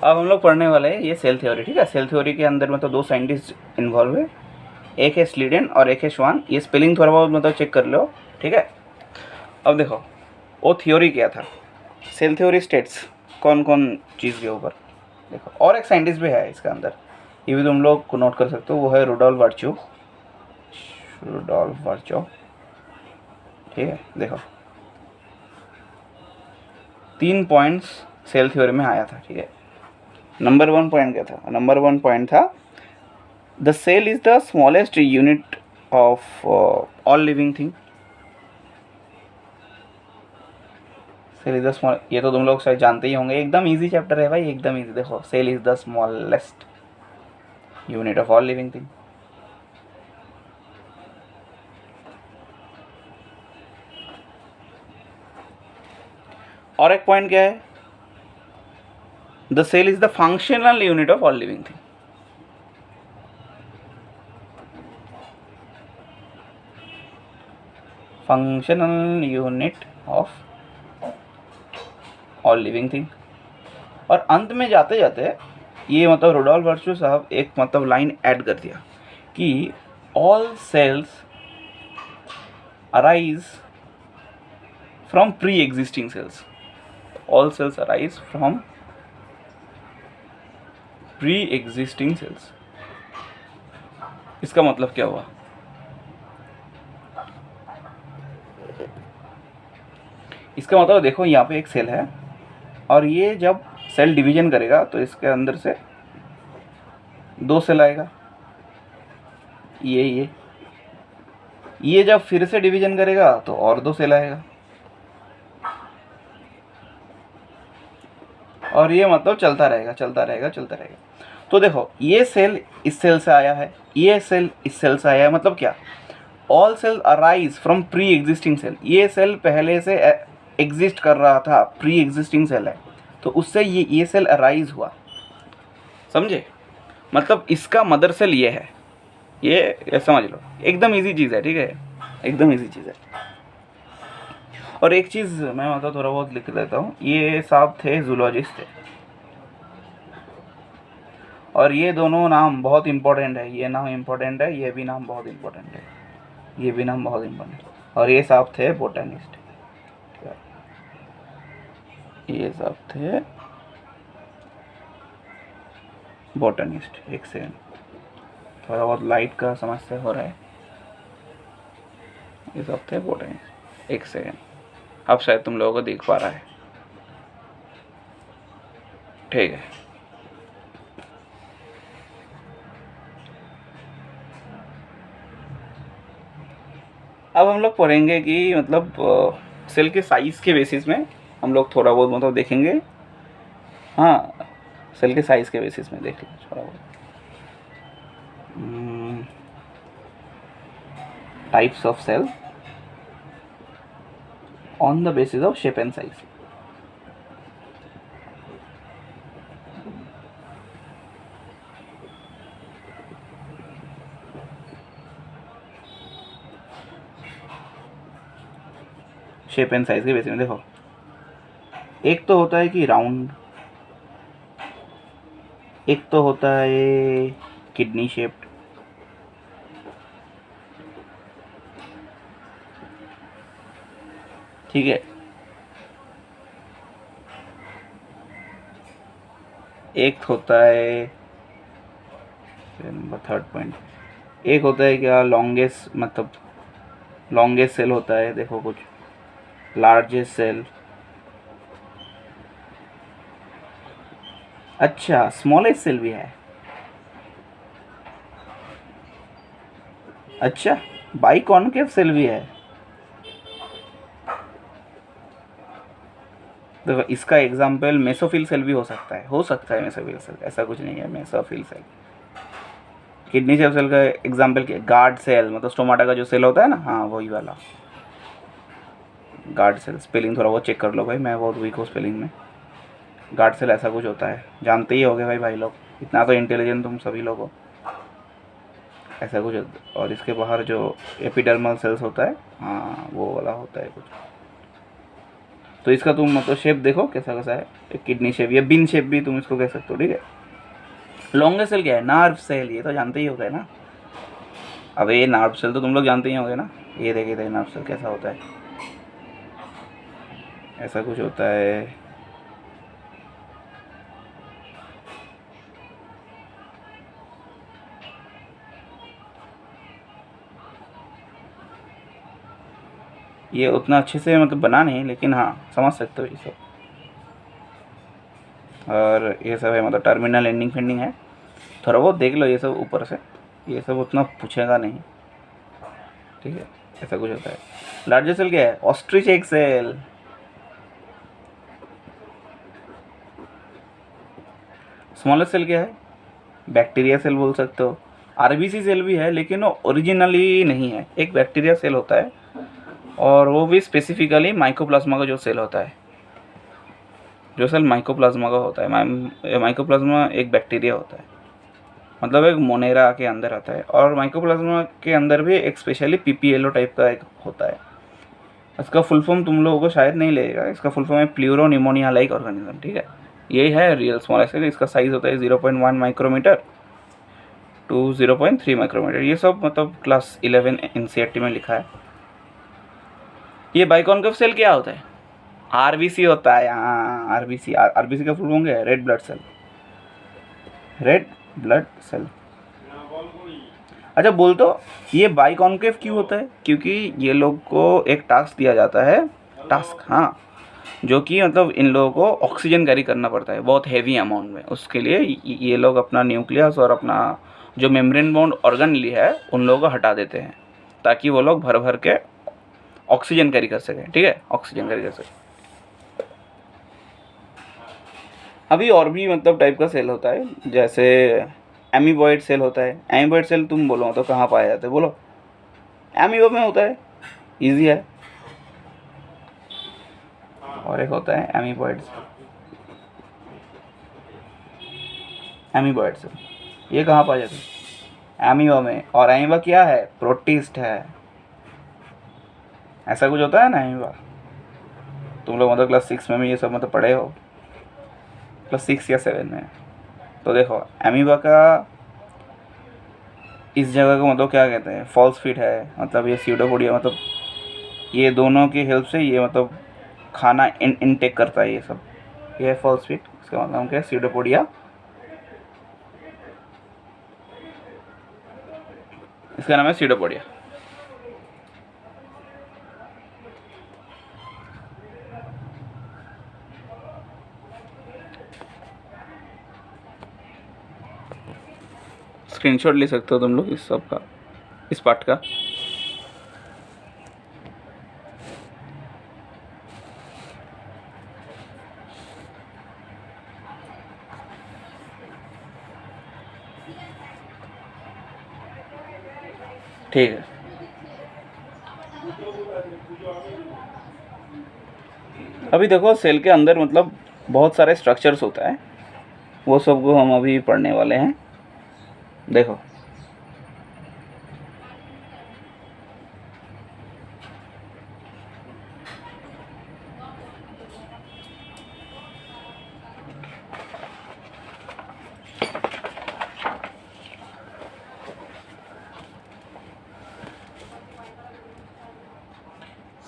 अब हम लोग पढ़ने वाले हैं ये सेल थ्योरी, ठीक है। सेल थ्योरी के अंदर मतलब 2 साइंटिस्ट इन्वॉल्व है, एक है स्लीडन और एक है श्वान। ये स्पेलिंग थोड़ा बहुत मतलब चेक कर लो, ठीक है। अब देखो वो थ्योरी क्या था, सेल थ्योरी स्टेट्स कौन कौन चीज़ के ऊपर। देखो और एक साइंटिस्ट भी है इसके अंदर, ये भी तुम लोग नोट कर सकते हो, वो है रुडोल्फ वर्च्यू, ठीक है। देखो 3 पॉइंट्स सेल थ्योरी में आया था, ठीक है। नंबर 1 पॉइंट क्या था? नंबर 1 पॉइंट था the cell is the smallest unit of all living thing. Cell is the small, ये तो तुम लोग शायद जानते ही होंगे, एकदम इजी चैप्टर है भाई, एकदम इजी। देखो cell is the smallest unit of all living thing. और एक पॉइंट क्या है, the cell is the functional unit of all living thing. Functional unit of all living thing. और अंत में जाते जाते ये मतलब रुडोल्फ वर्च्यू साहब एक मतलब लाइन ऐड कर दिया कि all cells arise from pre existing cells. All cells arise from pre existing cells. इसका मतलब क्या हुआ? इसका मतलब देखो यहाँ पे एक सेल है और ये जब सेल डिवीजन करेगा तो इसके अंदर से 2 सेल आएगा, ये जब फिर से डिवीजन करेगा तो और 2 सेल आएगा, और ये मतलब चलता रहेगा चलता रहेगा चलता रहेगा। तो देखो ये सेल इस सेल से आया है, ये सेल इस सेल से आया है, मतलब क्या? All cell arise from pre existing cell. ये सेल पहले से एग्जिस्ट कर रहा था, प्री एग्जिस्टिंग सेल है, तो उससे ये सेल अराइज हुआ, समझे? मतलब इसका मदर सेल ये है, ये समझ लो, एकदम इजी चीज़ है, ठीक है, एकदम इजी चीज़ है। और एक चीज़ मैं मतलब थोड़ा बहुत लिख लेता हूँ, ये साहब थे जूलॉजिस्ट थे, और ये दोनों नाम बहुत इम्पोर्टेंट है, ये नाम इम्पोर्टेंट है, ये भी नाम बहुत इम्पोर्टेंट है, ये भी नाम बहुत इम्पोर्टेंट है। और ये साहब थे बोटनिस्ट, ये साहब थे बोटनिस्ट। एक सेकेंड, थोड़ा बहुत लाइट का समस्या हो रहा है। ये सब थे बोटनिस्ट, एक सेकेंड, अब शायद तुम लोगों को दिख पा रहा है, ठीक है। अब हम लोग पढ़ेंगे कि मतलब सेल के साइज़ के बेसिस में हम लोग थोड़ा बहुत मतलब देखेंगे। हाँ, सेल के साइज़ के बेसिस में देख लें थोड़ा बहुत। Types of cell on the basis of shape and size. Shape and size के बेसिस में देखो, एक तो होता है कि राउंड, एक तो होता है किडनी शेप्ड, ठीक है। एक होता है नंबर 3rd पॉइंट, एक होता है क्या लॉन्गेस्ट, मतलब लॉन्गेस्ट सेल होता है, देखो कुछ लार्जेस्ट सेल, अच्छा स्मॉलेस्ट सेल भी है, अच्छा बाइकॉन्केव सेल भी है। देखो इसका एग्जाम्पल मेसोफिल सेल भी हो सकता है, मेसोफिल सेल, ऐसा कुछ नहीं है, मेसोफिल सेल। किडनी सेल का एग्जाम्पल क्या? गार्ड सेल, मतलब स्टोमाटा का जो सेल होता है ना, हाँ वही वाला गार्ड सेल। स्पेलिंग थोड़ा बहुत चेक कर लो भाई, मैं बहुत वीक हूँ स्पेलिंग में। गार्ड सेल ऐसा कुछ होता है, जानते ही होगे भाई लोग, इतना तो इंटेलिजेंट तुम सभी लोग हो, ऐसा कुछ। और इसके बाहर जो एपिडर्मल सेल्स होता है, हाँ वो वाला होता है कुछ। तो इसका तुम मतलब शेप देखो कैसा कैसा है, एक किडनी शेप या बिन शेप भी तुम इसको कह सकते हो, ठीक है। लॉन्गेस्ट सेल क्या है? नार्व सेल, ये तो जानते ही हो गए ना। अब ये नार्व सेल तो तुम लोग जानते ही होंगे ना। ये देखिए नार्व सेल कैसा होता है, ऐसा कुछ होता है। ये उतना अच्छे से मतलब बना नहीं, लेकिन हाँ समझ सकते हो ये सब। और ये सब है मतलब टर्मिनल एंडिंग फेंडिंग है, थोड़ा बहुत देख लो ये सब ऊपर से, ये सब उतना पूछेगा नहीं, ठीक है। ऐसा कुछ होता है। लार्जेस्ट सेल क्या है? Ostrich egg cell. Smallest cell क्या है? बैक्टीरिया सेल बोल सकते हो। आरबीसी सेल भी है, लेकिन वो ओरिजिनली नहीं है, एक बैक्टीरिया सेल होता है, और वो भी स्पेसिफिकली माइकोप्लाज्मा का जो सेल होता है, जो सेल माइकोप्लाज्मा का होता है। माइकोप्लाज्मा एक बैक्टीरिया होता है, मतलब एक मोनेरा के अंदर आता है, और माइकोप्लाज्मा के अंदर भी एक स्पेशली पीपीएलओ टाइप का एक होता है। इसका फुल फॉर्म तुम लोगों को शायद नहीं लगेगा, इसका फुल फॉर्म है प्लूरो निमोनिया लाइक ऑर्गेनिज्म, ठीक है। ये है रियल स्मॉल सेल। इसका साइज होता है 0.1 माइक्रोमीटर टू 0.3 माइक्रोमीटर। ये सब मतलब क्लास 11 एनसीईआरटी में लिखा है। ये बाइकॉन्केव सेल क्या होता है? आरबीसी होता है। हाँ, आरबीसी। आरबीसी का फुल फॉर्म क्या है? Red blood cell. Red blood cell. अच्छा बोल, तो ये बाइकॉन्केव क्यों होता है? क्योंकि ये लोग को एक टास्क दिया जाता है, टास्क, हाँ, जो कि मतलब इन लोगों को ऑक्सीजन कैरी करना पड़ता है बहुत हैवी अमाउंट में। उसके लिए ये लोग अपना न्यूक्लियस और अपना जो मेम्ब्रेन बाउंड ऑर्गन लिया है उन लोगों को हटा देते हैं, ताकि वो लोग भर भर के ऑक्सीजन कैरी कर सकें, ठीक है, ऑक्सीजन कैरी कर सकें। अभी और भी मतलब टाइप का सेल होता है, जैसे एमीबॉइड सेल होता है। एमीबॉइड सेल तुम बोलो तो कहाँ पाया जाता है? बोलो। एमीबा में होता है, इजी है। और एक होता है एमीबॉइड सेल। एमीबॉइड सेल ये कहाँ पाया जाता है? एमीबा में। और एमीबा क्या है? प्रोटिस्ट है। ऐसा कुछ होता है ना एमीबा। तुम लोग मतलब क्लास 6 में ये सब मतलब पढ़े हो, क्लास 6 या 7 में। तो देखो एमीबा का इस जगह को मतलब क्या कहते हैं? फॉल्स फिट है, मतलब ये स्यूडोपोडिया, मतलब ये दोनों की हेल्प से ये मतलब खाना इनटेक करता है ये सब। ये है फॉल्स फिट, इसका मतलब क्या है? स्यूडोपोडिया। इसका नाम है स्यूडोपोडिया। स्क्रीनशॉट ले सकते हो तुम लोग इस सब का, इस पार्ट का। ठीक है। अभी देखो सेल के अंदर मतलब बहुत सारे स्ट्रक्चर्स होता है, वो सब को हम अभी पढ़ने वाले हैं। देखो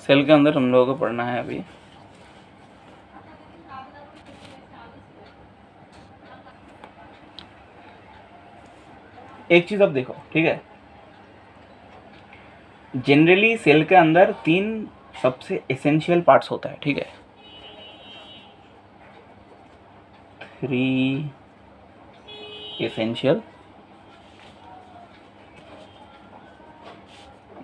सेल के अंदर हम लोगों को पढ़ना है अभी। एक चीज अब देखो, ठीक है। जनरली सेल के अंदर 3 सबसे एसेंशियल पार्ट्स होता है, ठीक है। 3 एसेंशियल,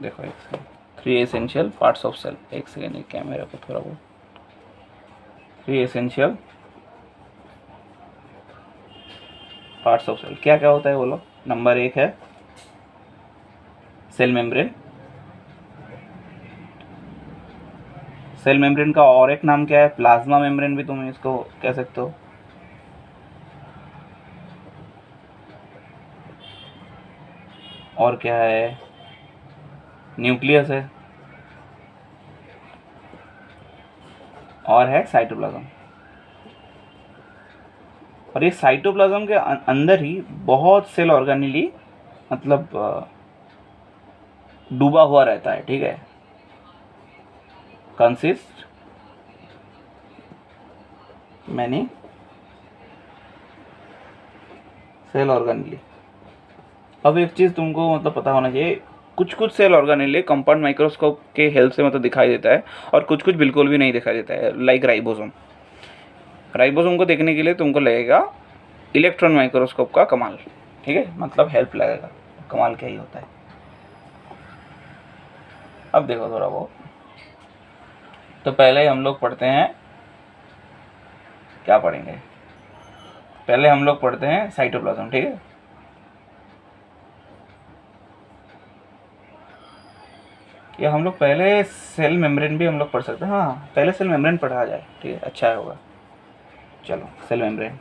देखो एक second, 3 essential parts of cell. एक सेकेंड, एक कैमरा को थोड़ा बहुत। 3 एसेंशियल पार्ट्स ऑफ सेल क्या क्या होता है बोलो? नंबर 1 है सेल मेम्ब्रेन। सेल मेम्ब्रेन का और एक नाम क्या है? प्लाज्मा मेम्ब्रेन भी तुम इसको कह सकते हो। और क्या है? न्यूक्लियस है। और है साइटोप्लाज्म। और ये साइटोप्लाज्म के अंदर ही बहुत सेल ऑर्गेनेली मतलब डूबा हुआ रहता है, ठीक है। Consist many cell organelle. अब एक चीज़ तुमको मतलब पता होना चाहिए, कुछ कुछ सेल ऑर्गेनेली कंपाउंड माइक्रोस्कोप के हेल्प से मतलब दिखाई देता है और कुछ कुछ बिल्कुल भी नहीं दिखाई देता है, लाइक राइबोसोम। राइबोसोम को देखने के लिए तुमको लगेगा इलेक्ट्रॉन माइक्रोस्कोप का कमाल, ठीक है, मतलब हेल्प लगेगा। कमाल क्या ही होता है। अब देखो थोड़ा बहुत, तो पहले हम लोग पढ़ते हैं, क्या पढ़ेंगे, पहले हम लोग पढ़ते हैं साइटोप्लाज्म, ठीक है। या हम लोग पहले सेल मेम्ब्रेन भी हम लोग पढ़ सकते हैं। हाँ, पहले सेल मेम्ब्रेन पढ़ा जाए, ठीक है, अच्छा होगा। चलो, सेल मेम्ब्रेन।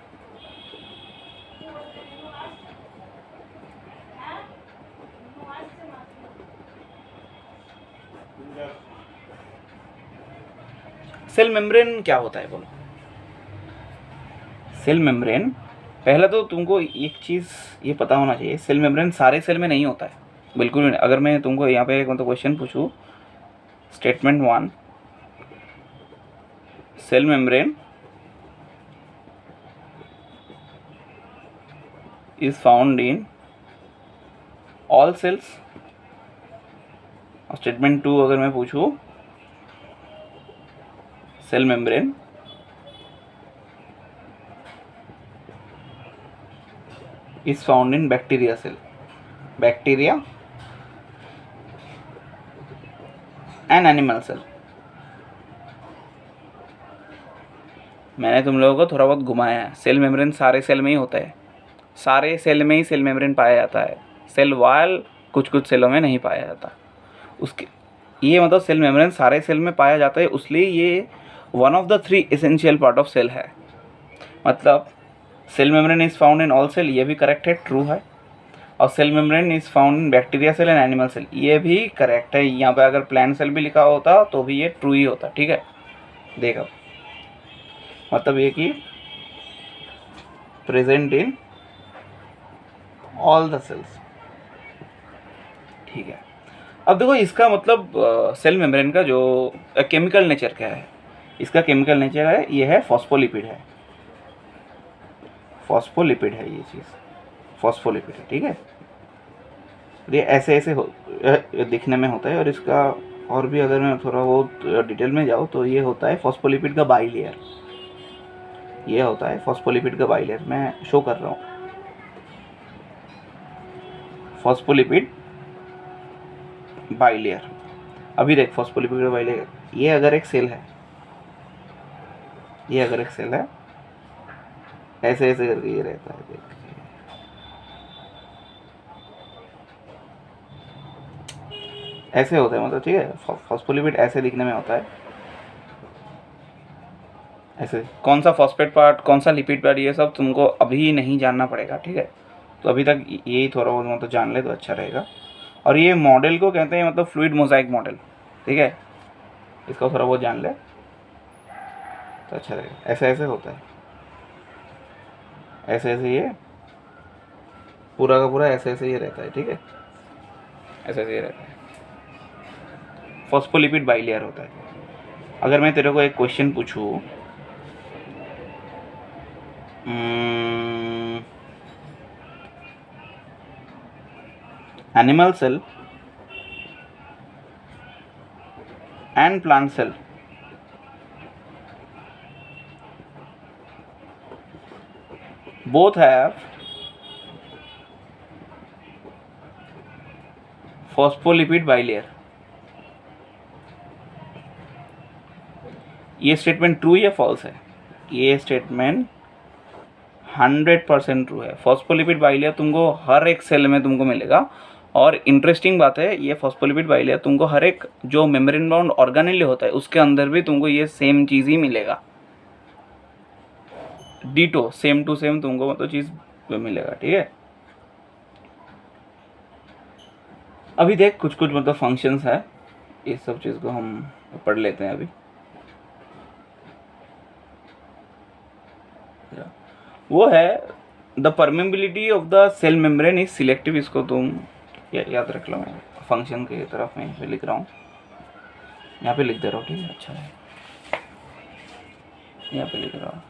सेल मेम्ब्रेन क्या होता है बोलो। सेल मेम्ब्रेन, पहले तो तुमको एक चीज़ ये पता होना चाहिए, सेल मेम्ब्रेन सारे सेल में नहीं होता है, बिल्कुल भी नहीं। अगर मैं तुमको यहाँ पे एक मतलब क्वेश्चन पूछूँ, statement 1, cell membrane is found in all cells. और स्टेटमेंट 2 अगर मैं पूछूँ, cell membrane is found in bacteria cell, bacteria and animal cell। मैंने तुम लोगों को थोड़ा बहुत घुमाया है। सेल मेम्ब्रेन सारे सेल में ही होता है, सारे सेल में ही सेल मेम्ब्रेन पाया जाता है। सेल वॉल कुछ कुछ सेलों में नहीं पाया जाता। उसके ये मतलब सेल मेम्ब्रेन सारे सेल में पाया जाता है, इसलिए ये one of the 3 essential part of cell है। मतलब cell membrane is found in all cell, ये भी करेक्ट है, ट्रू है। और cell membrane is found in bacteria cell and animal cell, ये भी करेक्ट है। यहाँ पे अगर प्लांट सेल भी लिखा होता तो भी ये ट्रू ही होता, ठीक है। देखो मतलब ये कि present in all the cells, ठीक है। अब देखो इसका मतलब सेल मेम्ब्रेन का जो केमिकल नेचर क्या है, इसका केमिकल नेचर है, ये है फॉस्फोलिपिड है, फॉस्फोलिपिड है ये चीज़, फॉस्फोलिपिड है, ठीक है। ये ऐसे ऐसे दिखने में होता है। और इसका और भी अगर मैं थोड़ा बहुत डिटेल में जाऊँ तो ये होता है फॉस्फोलिपिड का बाई लेयर, ये होता है फॉस्फोलिपिड का बाई लेयर। मैं शो कर रहा हूँ, फॉस्फोलिपिड बाई लेयर। अभी देख फॉस्फोलिपिड का बाई लेयर, ये अगर एक सेल है, ये अगर एक सेल है, ऐसे ऐसे करके ये रहता है, देख ऐसे होता है मतलब, ठीक है। फॉस्फोलिपिड ऐसे दिखने में होता है, ऐसे। कौन सा फॉस्फेट पार्ट, कौन सा लिपिड पार्ट, ये सब तुमको अभी नहीं जानना पड़ेगा, ठीक है। तो अभी तक यही थोड़ा बहुत मतलब जान ले तो अच्छा रहेगा। और ये मॉडल को कहते हैं मतलब फ्लूइड मोजाइक मॉडल, ठीक है। इसका थोड़ा बहुत जान ले तो अच्छा रहेगा। ऐसे ऐसे होता है, ऐसे ऐसे ये पूरा का पूरा ऐसे ऐसे ये रहता है, ठीक है, ऐसे ऐसे ये रहता है। फॉस्फोलिपिड बाइलेयर होता है। अगर मैं तेरे को एक क्वेश्चन पूछूं, animal cell and plant cell both have phospholipid bilayer। ये स्टेटमेंट ट्रू या फॉल्स है? ये स्टेटमेंट 100% ट्रू है। फॉस्फोलिपिड बाइलेयर तुमको हर एक सेल में तुमको मिलेगा। और इंटरेस्टिंग बात है, ये फॉस्फोलिपिड बाइलेयर तुमको हर एक जो मेम्ब्रेन बाउंड ऑर्गेनेल होता है उसके अंदर भी तुमको ये सेम चीज़ ही मिलेगा, डीटो सेम टू सेम तुमको मतलब चीज़ मिलेगा, ठीक है। अभी देख कुछ कुछ मतलब फंक्शंस है, इस सब चीज़ को हम पढ़ लेते हैं अभी। वो है the permeability of the cell membrane is selective. इसको तुम याद रख लो, मैं फंक्शन की तरफ में पे लिख रहा हूँ, यहाँ पे लिख दे रहा हूँ, ठीक है, अच्छा है, यहाँ पे लिख रहा हूँ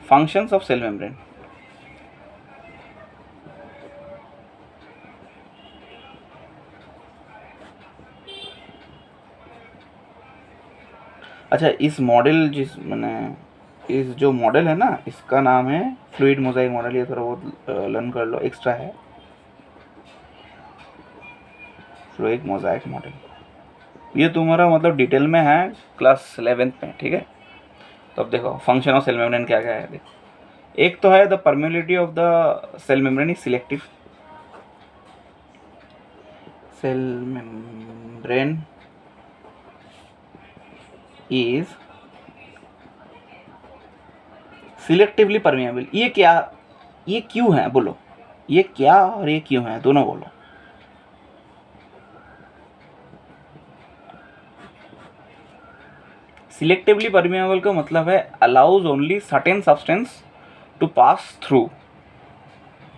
फंक्शंस ऑफ सेल मेम्ब्रेन। अच्छा, इस मॉडल जिस मैंने इस जो मॉडल है ना, इसका नाम है फ्लूइड मोजाइक मॉडल। ये थोड़ा बहुत लर्न कर लो, एक्स्ट्रा है, फ्लूइड मोजाइक मॉडल। ये तुम्हारा मतलब डिटेल में है क्लास 11th में, ठीक है। तो अब देखो फंक्शन ऑफ सेल मेम्ब्रेन क्या क्या है। देखो, एक तो है the permeability of the cell membrane is selective. Cell membrane is selectively permeable. ये क्या, ये क्यों है बोलो, ये क्या और ये क्यों है, दोनों बोलो। सिलेक्टिवली परमेबल का मतलब है allows only certain substance to pass through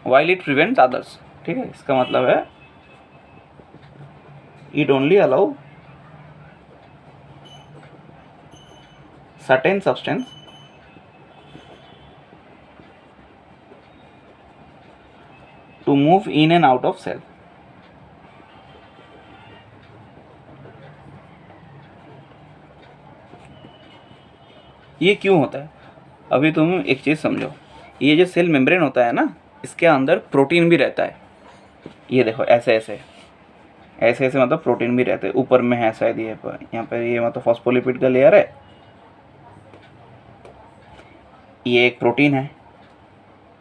while it prevents others, ठीक है। इसका मतलब है it only allow certain substance to move in and out of cell। ये क्यों होता है, अभी तुम एक चीज़ समझो। ये जो सेल मेम्ब्रेन होता है ना, इसके अंदर प्रोटीन भी रहता है। ये देखो ऐसे ऐसे ऐसे ऐसे मतलब प्रोटीन भी रहते हैं। ऊपर में है शायद ये पर, यहाँ पर ये मतलब फॉस्फोलिपिड का लेयर है, ये एक प्रोटीन है।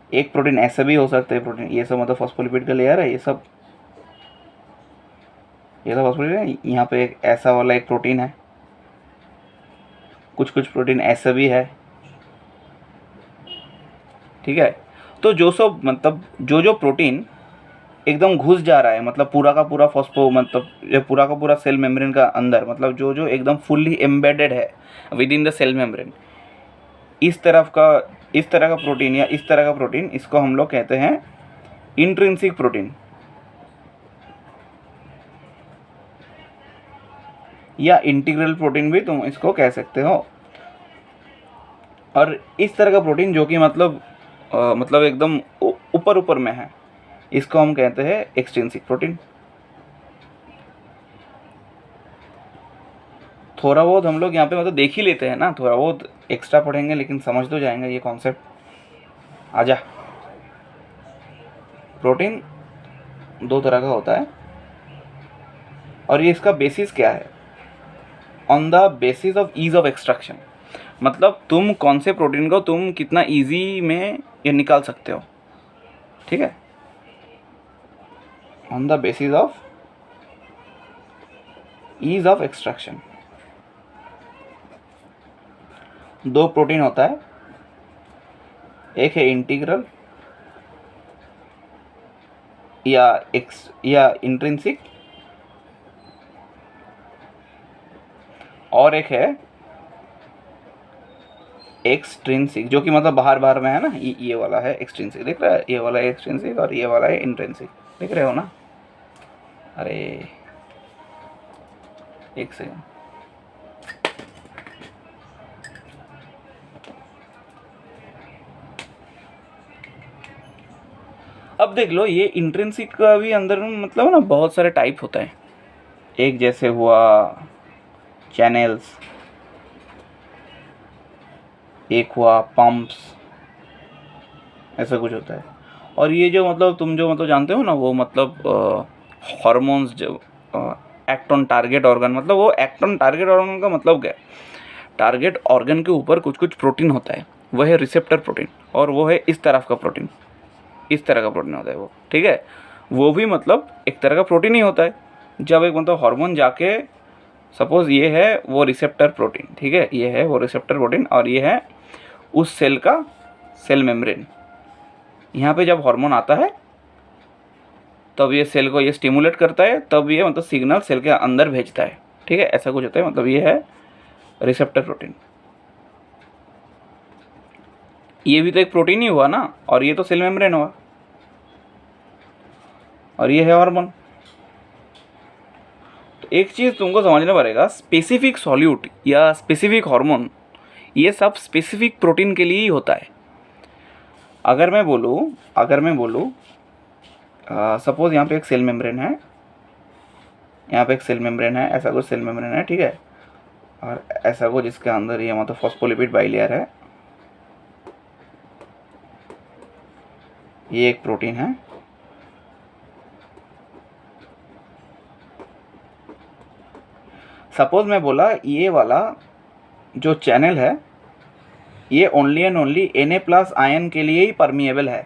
एक प्रोटीन ऐसा भी हो सकता है, प्रोटीन ये सब मतलब फॉस्फोलिपिड का लेयर है, ये सब फॉस्फोलिपिड है। यहाँ पे एक ऐसा वाला एक प्रोटीन है, कुछ कुछ प्रोटीन ऐसा भी है, ठीक है। तो जो सब मतलब जो प्रोटीन एकदम घुस जा रहा है, मतलब पूरा का पूरा फॉस्फो मतलब ये पूरा का पूरा सेल मेम्ब्रेन का अंदर, मतलब जो एकदम फुल्ली एम्बेडेड है within the cell membrane, इस तरह का प्रोटीन या इस तरह का प्रोटीन, इसको हम लोग कहते हैं इंट्रिंसिक प्रोटीन या इंटीग्रल प्रोटीन भी तुम इसको कह सकते हो। और इस तरह का प्रोटीन जो कि मतलब एकदम ऊपर में है, इसको हम कहते हैं एक्सट्रिंसिक प्रोटीन। थोड़ा बहुत हम लोग यहाँ पे मतलब देख ही लेते हैं ना, थोड़ा बहुत एक्स्ट्रा पढ़ेंगे लेकिन समझ तो जाएंगे ये कॉन्सेप्ट। आजा, प्रोटीन दो तरह का होता है और ये इसका बेसिस क्या है, on the basis of ease of extraction. मतलब तुम कौन से प्रोटीन को तुम कितना इजी में ये निकाल सकते हो, ठीक है, on the basis of ease of extraction. दो प्रोटीन होता है, एक है इंटीग्रल या इंट्रिंसिक, और एक है एक्सट्रिंसिक, जो कि मतलब बाहर में है ना। ये वाला है एक्सट्रिंसिक, दिख रहा है, ये वाला है एक्सट्रिंसिक और ये वाला है इंट्रिंसिक, दिख रहे हो ना। अरे एक सेकंड, अब देख लो, ये इंट्रिंसिक का भी अंदर मतलब ना बहुत सारे टाइप होता है। एक जैसे हुआ चैनल्स, एक हुआ पंप्स, ऐसा कुछ होता है। और ये जो मतलब तुम जो मतलब जानते हो ना, वो मतलब हार्मोन्स जो एक्ट ऑन टारगेट ऑर्गन, मतलब वो एक्ट ऑन टारगेट ऑर्गन का मतलब क्या है, टारगेट ऑर्गन के ऊपर कुछ कुछ प्रोटीन होता है, वह है रिसेप्टर प्रोटीन, और वो है इस तरह का प्रोटीन, इस तरह का प्रोटीन होता है वो, ठीक है। वो भी मतलब एक तरह का प्रोटीन ही होता है। जब एक मतलब हार्मोन जाके, सपोज ये है वो रिसेप्टर प्रोटीन, ठीक है, ये है वो रिसेप्टर प्रोटीन और ये है उस सेल का सेल मेम्ब्रेन। यहाँ पे जब हार्मोन आता है तब ये सेल को ये स्टिमुलेट करता है, तब ये मतलब सिग्नल सेल के अंदर भेजता है, ठीक है, ऐसा कुछ होता है। मतलब ये है रिसेप्टर प्रोटीन। ये भी तो एक प्रोटीन ही हुआ ना, और ये तो सेल मेम्ब्रेन हुआ, और ये है हार्मोन। तो एक चीज़ तुमको समझना पड़ेगा, स्पेसिफिक सॉल्यूट या स्पेसिफिक हार्मोन ये सब स्पेसिफिक प्रोटीन के लिए ही होता है। अगर मैं बोलूँ सपोज यहाँ पे एक सेल मेम्ब्रेन है, यहाँ पे एक सेल मेम्ब्रेन है, ऐसा कुछ सेल मेम्ब्रेन है, ठीक है, और ऐसा कुछ जिसके अंदर ये मतलब फॉस्फोलिपिड बाइलेयर है, ये एक प्रोटीन है। सपोज मैं बोला ये वाला जो चैनल है ये only and only Na+ ion के लिए ही परमिएबल है,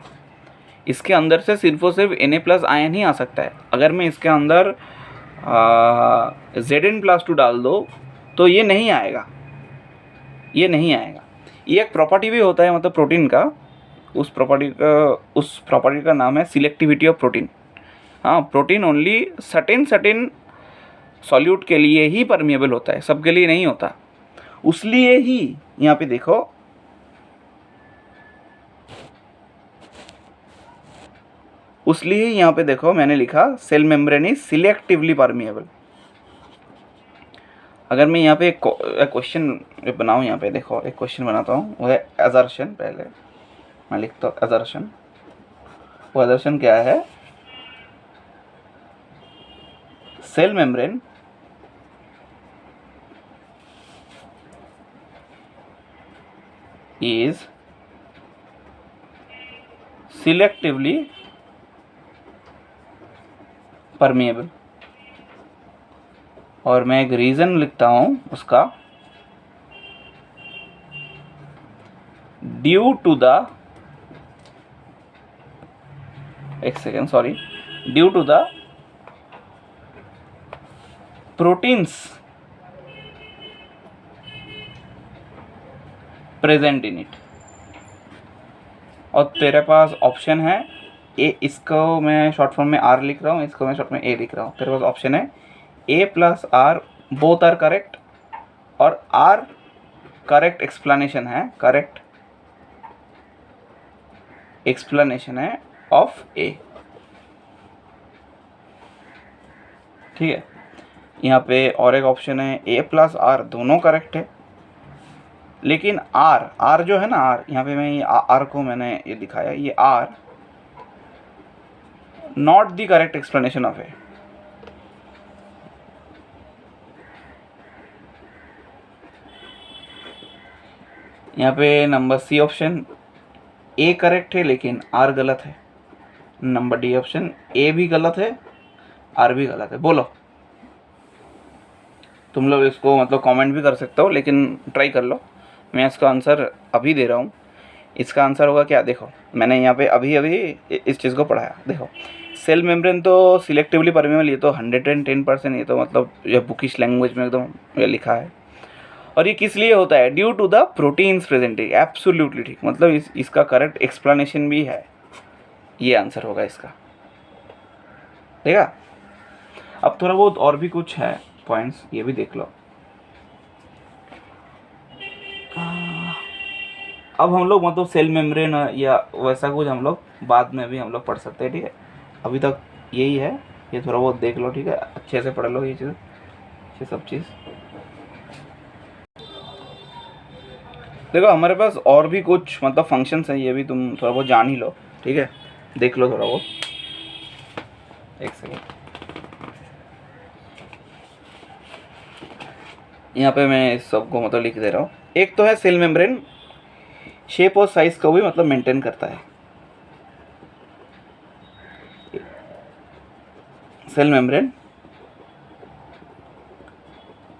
इसके अंदर से सिर्फ और सिर्फ Na+ आयन ही आ सकता है। अगर मैं इसके अंदर Zn+2 डाल दो तो ये नहीं आएगा, ये नहीं आएगा। ये एक प्रॉपर्टी भी होता है मतलब प्रोटीन का, उस प्रॉपर्टी का नाम है सिलेक्टिविटी ऑफ प्रोटीन। हाँ, प्रोटीन ओनली सर्टेन सॉल्यूट के लिए ही परमिएबल होता है, सबके लिए नहीं होता। उसलिए ही यहाँ पे देखो, मैंने लिखा cell membrane is selectively permeable. अगर मैं यहाँ पे एक क्वेश्चन बनाऊँ, यहाँ पे देखो एक क्वेश्चन बनाता हूँ, वो है असर्शन। पहले मैं लिखता हूँ असर्शन। वो असर्शन क्या है? Cell membrane is selectively permeable, और मैं एक रीज़न लिखता हूँ उसका, due to the proteins present in it. और तेरे पास ऑप्शन है ए, इसको मैं शॉर्ट फॉर्म में आर लिख रहा हूँ, इसको मैं शॉर्ट में ए लिख रहा हूँ। तेरे पास ऑप्शन है A+R बोथ आर करेक्ट, और आर करेक्ट एक्सप्लेनेशन है, करेक्ट एक्सप्लेनेशन है ऑफ ए। ठीक है, यहाँ पे और एक ऑप्शन है A+R दोनों करेक्ट है, लेकिन आर जो है ना, आर यहाँ पे मैं आर को मैंने ये दिखाया, ये are not the correct explanation of A. यहाँ पे number C option A correct है लेकिन आर गलत है। नंबर डी ऑप्शन ए भी गलत है, आर भी गलत है। बोलो, तुम लोग इसको मतलब कमेंट भी कर सकते हो, लेकिन ट्राई कर लो। मैं इसका आंसर अभी दे रहा हूँ। इसका आंसर होगा क्या? देखो, मैंने यहाँ पे अभी इस चीज़ को पढ़ाया। देखो, सेल मेम्ब्रेन तो सिलेक्टिवली परमेबल, ये तो 110%, ये तो मतलब ये बुकिश लैंग्वेज में एकदम ये लिखा है। और ये किस लिए होता है? Due to the proteins presenting. Absolutely ठीक, मतलब इसका करेक्ट एक्सप्लेनेशन भी है, ये आंसर होगा इसका। ठीक है, अब थोड़ा बहुत और भी कुछ है पॉइंट्स, ये भी देख लो। अब हम लोग मतलब सेल मेम्ब्रेन या वैसा कुछ हम लोग बाद में भी हम लोग पढ़ सकते हैं। ठीक है, अभी तक यही है, ये थोड़ा बहुत देख लो। ठीक है, अच्छे से पढ़ लो ये चीज़, ये सब चीज़। देखो, हमारे पास और भी कुछ मतलब फंक्शंस हैं, ये भी तुम थोड़ा बहुत जान ही लो। ठीक है, देख लो थोड़ा बहुत। एक सेकेंड, यहाँ पे मैं इस सबको मतलब लिख दे रहा हूँ। एक तो है सेल मेम्ब्रेन शेप और साइज को भी मतलब मेंटेन करता है। Cell membrane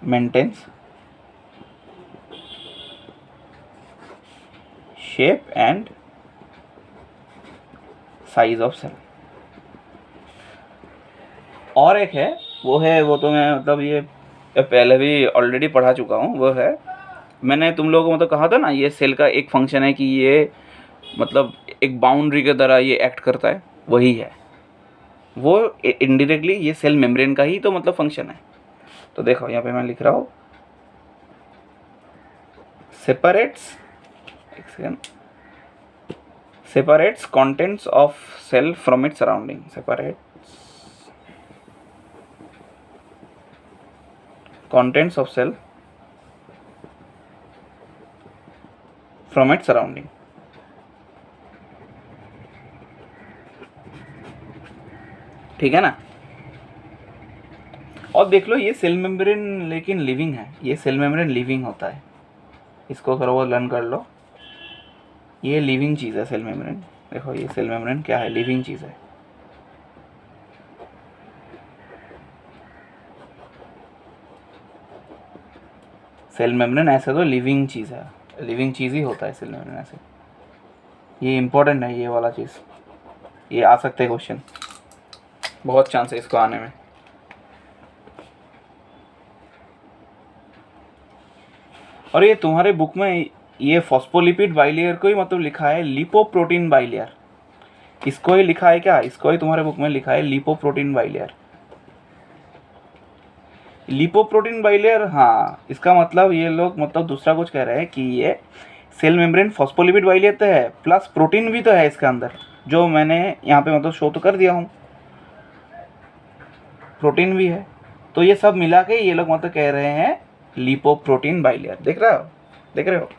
maintains shape and size of cell. और एक है, वो तो मैं मतलब ये पहले भी ऑलरेडी पढ़ा चुका हूँ। वो है, मैंने तुम लोगों को मतलब कहा था ना, ये सेल का एक फंक्शन है कि ये मतलब एक बाउंड्री की तरह ये एक्ट करता है, वही है वो। इनडायरेक्टली ये सेल मेम्ब्रेन का ही तो मतलब फंक्शन है। तो देखो, यहाँ पे मैं लिख रहा हूँ, सेपरेट्स, एक second, separates contents of cell from its surrounding. Separates contents of cell from its surrounding. ठीक है ना। और देख लो ये सेल मेम्ब्रेन लेकिन लिविंग है, ये सेल मेम्ब्रेन लिविंग होता है, इसको थोड़ा बहुत लर्न कर लो। ये लिविंग चीज़ है सेल मेम्ब्रेन। देखो ये सेल मेम्ब्रेन क्या है, लिविंग चीज़ है। सेल मेम्ब्रेन ऐसे तो लिविंग चीज़ है, लिविंग चीज़ ही होता है सेल मेम्ब्रेन ऐसे। ये इम्पोर्टेंट है ये वाला चीज़, ये आ सकते हैं क्वेश्चन, बहुत चांस है इसको आने में। और ये तुम्हारे बुक में ये फॉस्फोलिपिड बाइलेयर को ही मतलब लिखा है लिपोप्रोटीन बाइलेयर, इसको ही लिखा है क्या, इसको ही तुम्हारे बुक में लिखा है लिपोप्रोटीन बाइलेयर। लिपोप्रोटीन बाइलेयर, हाँ इसका मतलब ये लोग मतलब दूसरा कुछ कह रहे हैं कि ये सेल मेम्ब्रेन फॉस्फोलिपिड बाइलेयर तो है प्लस प्रोटीन भी तो है इसके अंदर, जो मैंने यहाँ पे मतलब शो तो कर दिया हूँ, प्रोटीन भी है। तो ये सब मिला के ये लोग मतलब कह रहे हैं लिपोप्रोटीन बाइलेयर। देख रहे हो, देख रहे हो।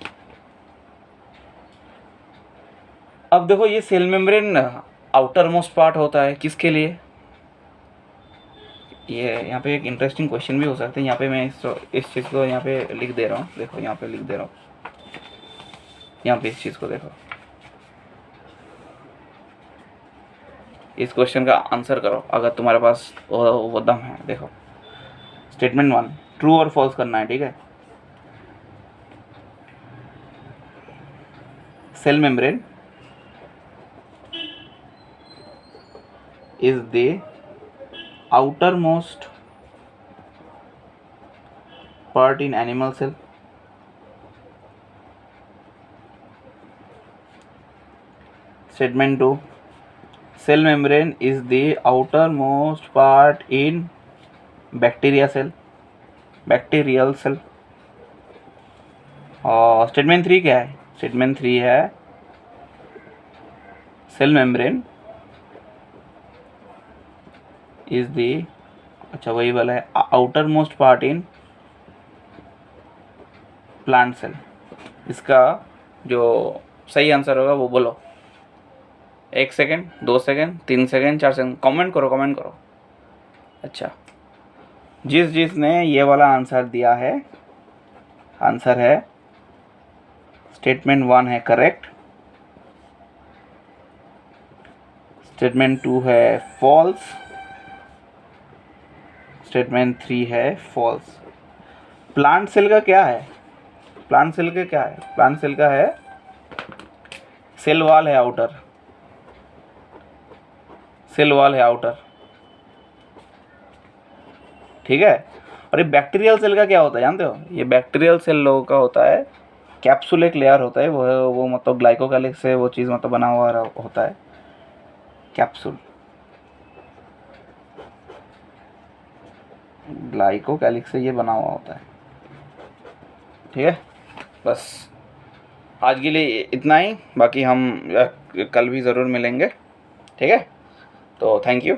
अब देखो ये cell membrane outermost part होता है किसके लिए, ये यहाँ पे एक इंटरेस्टिंग क्वेश्चन भी हो सकते हैं। यहाँ पे मैं इस चीज़ को यहाँ पे लिख दे रहा हूँ, देखो यहाँ पे लिख दे रहा हूँ, यहाँ पे इस चीज़ को देखो, इस क्वेश्चन का आंसर करो अगर तुम्हारे पास वो दम है। देखो स्टेटमेंट 1 ट्रू और फॉल्स करना है, ठीक है। Cell membrane is the outermost part in animal cell. Statement 2 cell membrane is the outermost part in bacteria cell, bacterial cell. और स्टेटमेंट 3 क्या है, स्टेटमेंट 3 है सेल मेम्ब्रेन इज दी, अच्छा वही वाला है, outermost part in plant cell. इसका जो सही आंसर होगा वो बोलो, 1 second, 2 second, 3 second, 4 second, comment करो, कमेंट करो। अच्छा जिसने ये वाला आंसर दिया है, आंसर है स्टेटमेंट 1 है करेक्ट, स्टेटमेंट 2 है फॉल्स, स्टेटमेंट 3 है फॉल्स। प्लांट सेल का क्या है, प्लांट सेल का क्या है, प्लांट सेल का है सेल वॉल है आउटर, सेल वॉल है आउटर, ठीक है। और ये बैक्टीरियल सेल का क्या होता है जानते हो, ये बैक्टीरियल सेल लोगों का होता है कैप्सूल, एक लेयर होता है वो मतलब ग्लाइकोकैलिक्स से वो चीज़ मतलब बना हुआ होता है कैप्सूल, ग्लाइकोकैलिक्स से ये बना हुआ होता है, ठीक है। बस आज के लिए इतना ही, बाकी हम कल भी ज़रूर मिलेंगे, ठीक है। तो थैंक यू।